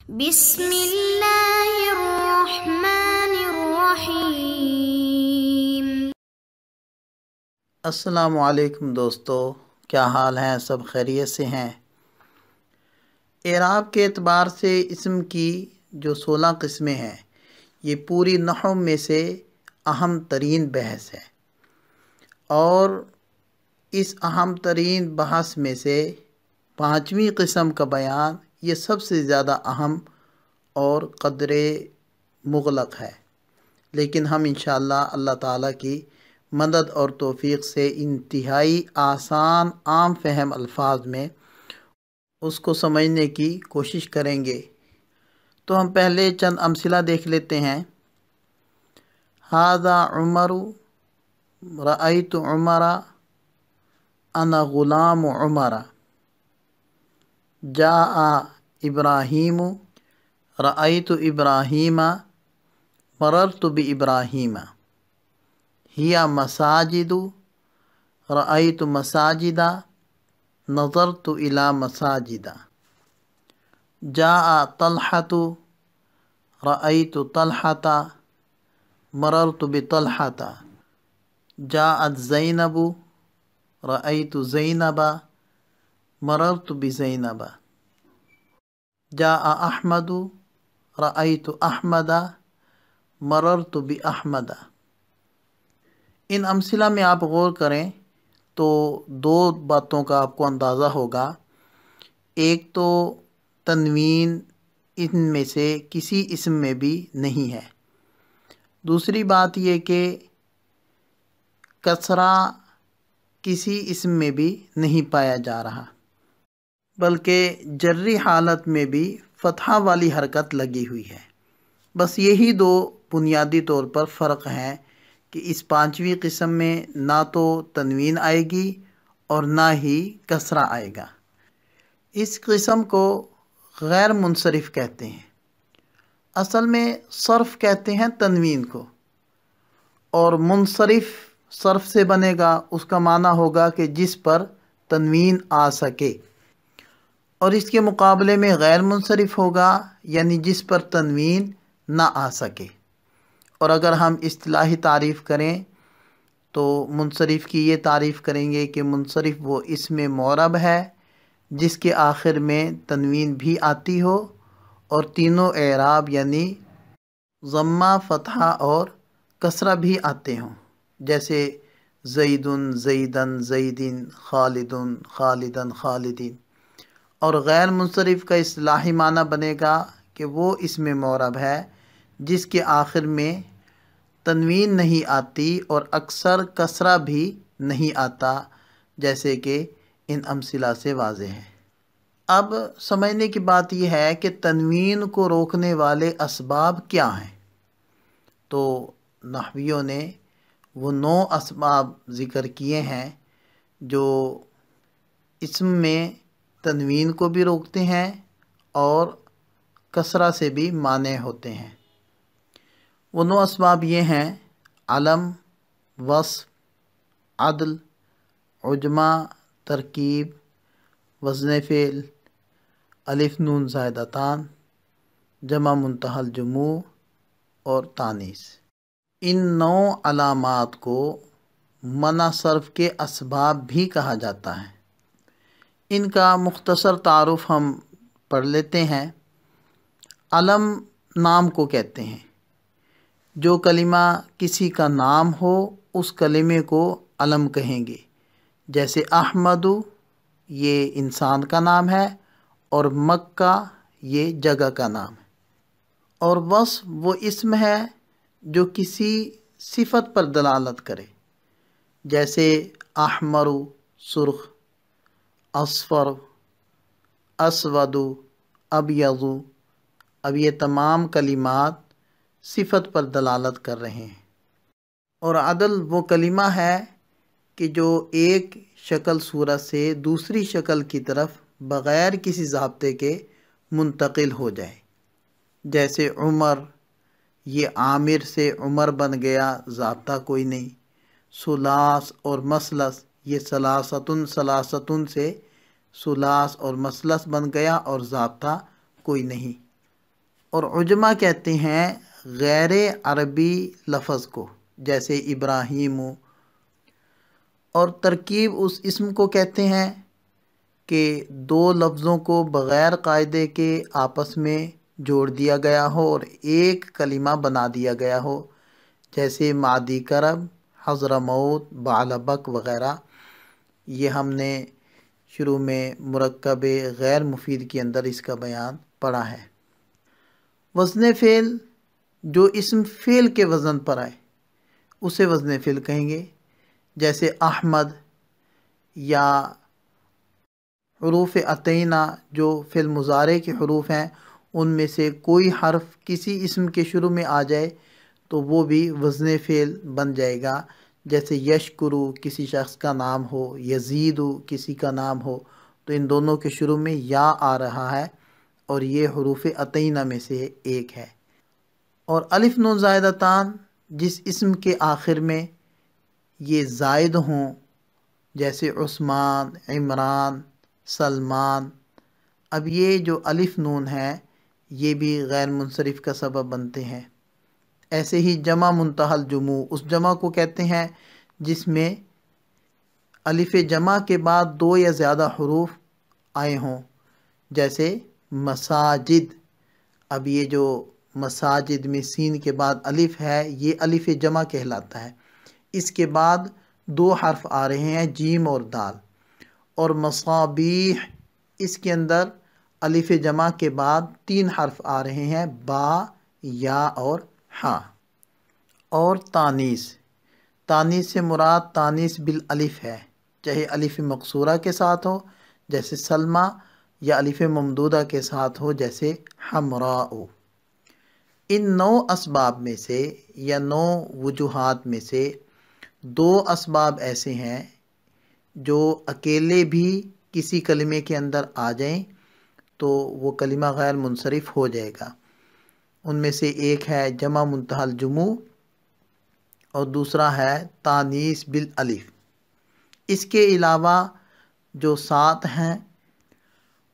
بسم اللہ الرحمن الرحیم۔ السلام علیکم دوستو، کیا حال ہیں؟ سب خیریت سے ہیں؟ اعراب کے اعتبار سے اسم کی جو 16 قسمیں ہیں، یہ پوری نحو میں سے اہم ترین بحث ہے، اور اس اہم ترین بحث میں سے 5ویں قسم کا بیان یہ سب سے زیادہ اہم اور قدر مغلق ہے، لیکن ہم انشاءاللہ اللہ تعالیٰ کی مدد اور توفیق سے انتہائی آسان عام فہم الفاظ میں اس کو سمجھنے کی کوشش کریں گے۔ تو ہم پہلے چند امثلہ دیکھ لیتے ہیں۔ ھذا عمر، رأیت عمر، انا غلام عمر۔ جاء ابراہیم، رأیت ابراہیم، مررت بابراہیم۔ ہی مساجد، رأیت مساجد، نظرت الی مساجد۔ جاء طلحۃ، رأیت طلحۃ، مررت بطلحۃ۔ جاءت زینب، رأیت زینب، مررت بزینب۔ جاء احمد، رأیت احمد، مررت باحمد۔ ان امثلہ میں آپ غور کریں تو 2 باتوں کا آپ کو اندازہ ہوگا۔ ایک تو تنوین ان میں سے کسی اسم میں بھی نہیں ہے، دوسری بات یہ کہ کسرہ کسی اسم میں بھی نہیں پایا جا رہا، بلکہ جری حالت میں بھی فتحہ والی حرکت لگی ہوئی ہے۔ بس یہی 2 بنیادی طور پر فرق ہیں کہ اس 5ویں قسم میں نہ تو تنوین آئے گی اور نہ ہی کسرہ آئے گا۔ اس قسم کو غیر منصرف کہتے ہیں۔ اصل میں صرف کہتے ہیں تنوین کو، اور منصرف صرف سے بنے گا، اس کا معنی ہوگا کہ جس پر تنوین آ سکے، اور اس کے مقابلے میں غیر منصرف ہوگا یعنی جس پر تنوین نہ آ سکے۔ اور اگر ہم اصطلاحی تعریف کریں تو منصرف کی یہ تعریف کریں گے کہ منصرف وہ اسم معرب ہے جس کے آخر میں تنوین بھی آتی ہو اور تینوں اعراب یعنی ضمہ، فتحہ اور کسرہ بھی آتے ہوں، جیسے زیدن، زیدن، زیدن، خالدن، خالدن، خالدین۔ اور غیر منصرف کا اصطلاحی معنی بنے گا کہ وہ اسم معرب ہے جس کے آخر میں تنوین نہیں آتی اور اکثر کسرہ بھی نہیں آتا، جیسے کہ ان امثلہ سے واضح ہے۔ اب سمجھنے کی بات یہ ہے کہ تنوین کو روکنے والے اسباب کیا ہیں۔ تو نحویوں نے وہ 9 اسباب ذکر کیے ہیں جو اسم میں تنوین کو بھی روکتے ہیں اور کسرہ سے بھی مانع ہوتے ہیں۔ وہ 9 اسباب یہ ہیں: علم، وصف، عدل، عجمہ، ترکیب، وزن فعل، الف نون زائدتان، جمع منتہی الجموع اور تانیث۔ ان 9 علامات کو منع صرف کے اسباب بھی کہا جاتا ہے۔ ان کا مختصر تعارف ہم پڑھ لیتے ہیں۔ علم نام کو کہتے ہیں۔ جو کلمہ کسی کا نام ہو اس کلمے کو علم کہیں گے، جیسے احمد یہ انسان کا نام ہے اور مکہ یہ جگہ کا نام ہے۔ اور وصف وہ اسم ہے جو کسی صفت پر دلالت کرے، جیسے احمر سرخ، اصفر اسود، ابیض۔ اب یہ تمام کلمات صفت پر دلالت کر رہے ہیں۔ اور عدل وہ کلمہ ہے کہ جو ایک شکل صورت سے دوسری شکل کی طرف بغیر کسی ضابطے کے منتقل ہو جائے، جیسے عمر یہ عامر سے عمر بن گیا، ضابطہ کوئی نہیں۔ ثلاث اور مثلث یہ ثلاثتن ثلاثتن سے ثلاث اور مثلث بن گیا اور ضابطہ کوئی نہیں۔ اور عجمہ کہتے ہیں غیر عربی لفظ کو، جیسے ابراہیم، اور ترکیب اس اسم کو کہتے ہیں کہ دو لفظوں کو بغیر قاعدے کے آپس میں جوڑ دیا گیا ہو اور ایک کلمہ بنا دیا گیا ہو، جیسے مادی کرب، حضرموت، بعلبک وغیرہ۔ یہ ہم نے شروع میں مرکب غیر مفید کے اندر اس کا بیان پڑھا ہے۔ وزن فعل جو اسم فعل کے وزن پر آئے اسے وزن فعل کہیں گے، جیسے احمد، یا حروف عطینہ جو فعل مضارع کے حروف ہیں ان میں سے کوئی حرف کسی اسم کے شروع میں آ جائے تو وہ بھی وزن فعل بن جائے گا، جیسے یشکرو کسی شخص کا نام ہو، یزیدو کسی کا نام ہو، تو ان دونوں کے شروع میں یا آ رہا ہے اور یہ حروف عطینہ میں سے ایک ہے۔ اور الف نون زائدتان جس اسم کے آخر میں یہ زائد ہوں، جیسے عثمان، عمران، سلمان، اب یہ جو الف نون ہے یہ بھی غیر منصرف کا سبب بنتے ہیں۔ ایسے ہی جمع منتہی الجموع اس جمع کو کہتے ہیں جس میں الف جمع کے بعد دو یا زیادہ حروف آئے ہوں، جیسے مساجد۔ اب یہ جو مساجد میں سین کے بعد الف ہے یہ الف جمع کہلاتا ہے، اس کے بعد دو حرف آ رہے ہیں جیم اور دال۔ اور مصابیح اس کے اندر الف جمع کے بعد تین حرف آ رہے ہیں، با، یا اور ہاں۔ اور تانیث، تانیث سے مراد تانیث بالالف ہے، چاہے الف مقصورہ کے ساتھ ہو جیسے سلمہ، یا الف ممدودہ کے ساتھ ہو جیسے حمراء۔ ان 9 اسباب میں سے یا 9 وجوہات میں سے 2 اسباب ایسے ہیں جو اکیلے بھی کسی کلمے کے اندر آ جائیں تو وہ کلمہ غیر منصرف ہو جائے گا۔ ان میں سے ایک ہے جمع منتہی الجموع اور دوسرا ہے تانیث بالالف۔ اس کے علاوہ جو 7 ہیں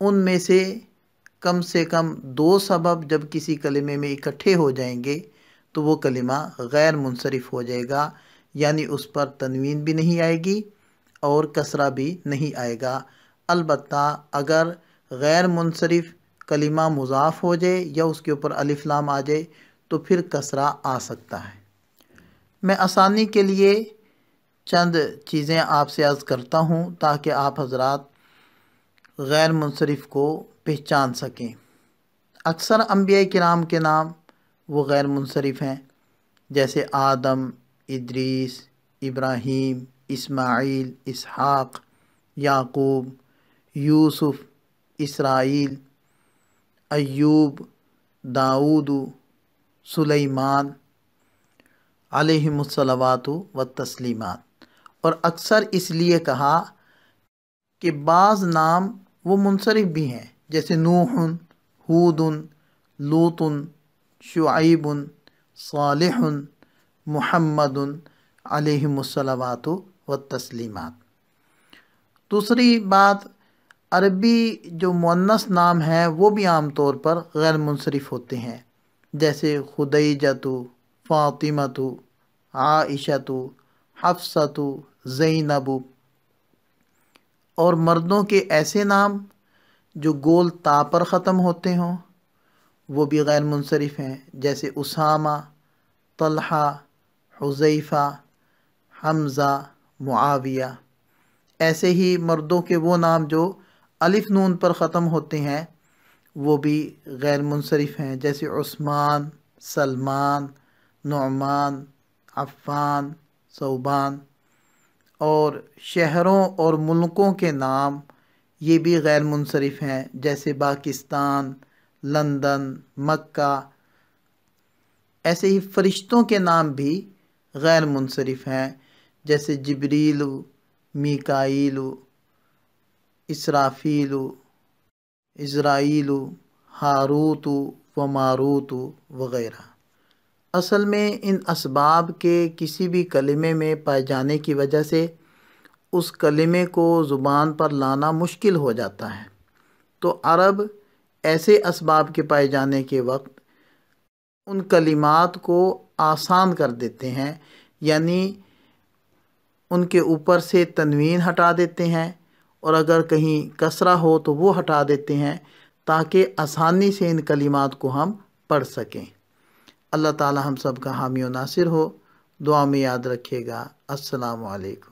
ان میں سے کم 2 سبب جب کسی کلمے میں اکٹھے ہو جائیں گے تو وہ کلمہ غیر منصرف ہو جائے گا، یعنی اس پر تنوین بھی نہیں آئے گی اور کسرہ بھی نہیں آئے گا۔ البتہ اگر غیر منصرف کلمہ مضاف ہو جائے یا اس کے اوپر الف لام آ جائے تو پھر کسرہ آ سکتا ہے۔ میں آسانی کے لیے چند چیزیں آپ سے عرض کرتا ہوں تاکہ آپ حضرات غیر منصرف کو پہچان سکیں۔ اکثر انبیاء کرام کے نام وہ غیر منصرف ہیں، جیسے آدم، ادریس، ابراہیم، اسماعیل، اسحاق، یعقوب، یوسف، اسرائیل، ایوب، داؤد، سلیمان علیہم الصلوات والتسلیمات۔ اور اکثر اس لیے کہا کہ بعض نام وہ منصرف بھی ہیں، جیسے نوح، ہود، لوط، شعیب، صالح، محمد علیہم الصلوات والتسلیمات۔ دوسری بات، عربی جو مؤنث نام ہیں وہ بھی عام طور پر غیر منصرف ہوتے ہیں، جیسے خدیجۃ، فاطمۃ، عائشۃ، حفصۃ، زینب۔ اور مردوں کے ایسے نام جو گول تا پر ختم ہوتے ہوں وہ بھی غیر منصرف ہیں، جیسے اسامہ، طلحہ، حذیفہ، حمزہ، معاویہ۔ ایسے ہی مردوں کے وہ نام جو الف نون پر ختم ہوتے ہیں وہ بھی غیر منصرف ہیں، جیسے عثمان، سلمان، نعمان، عفان، ثوبان۔ اور شہروں اور ملکوں کے نام یہ بھی غیر منصرف ہیں، جیسے پاکستان، لندن، مکہ۔ ایسے ہی فرشتوں کے نام بھی غیر منصرف ہیں، جیسے جبریل، میکائیل، اسرافیل، عزرائیل، ہاروت و ماروت وغیرہ۔ اصل میں ان اسباب کے کسی بھی کلمے میں پائے جانے کی وجہ سے اس کلمے کو زبان پر لانا مشکل ہو جاتا ہے، تو عرب ایسے اسباب کے پائے جانے کے وقت ان کلمات کو آسان کر دیتے ہیں، یعنی ان کے اوپر سے تنوین ہٹا دیتے ہیں، اور اگر کہیں کسرہ ہو تو وہ ہٹا دیتے ہیں تاکہ آسانی سے ان کلمات کو ہم پڑھ سکیں۔ اللہ تعالی ہم سب کا حامی و ناصر ہو۔ دعا میں یاد رکھیے گا۔ السلام علیکم۔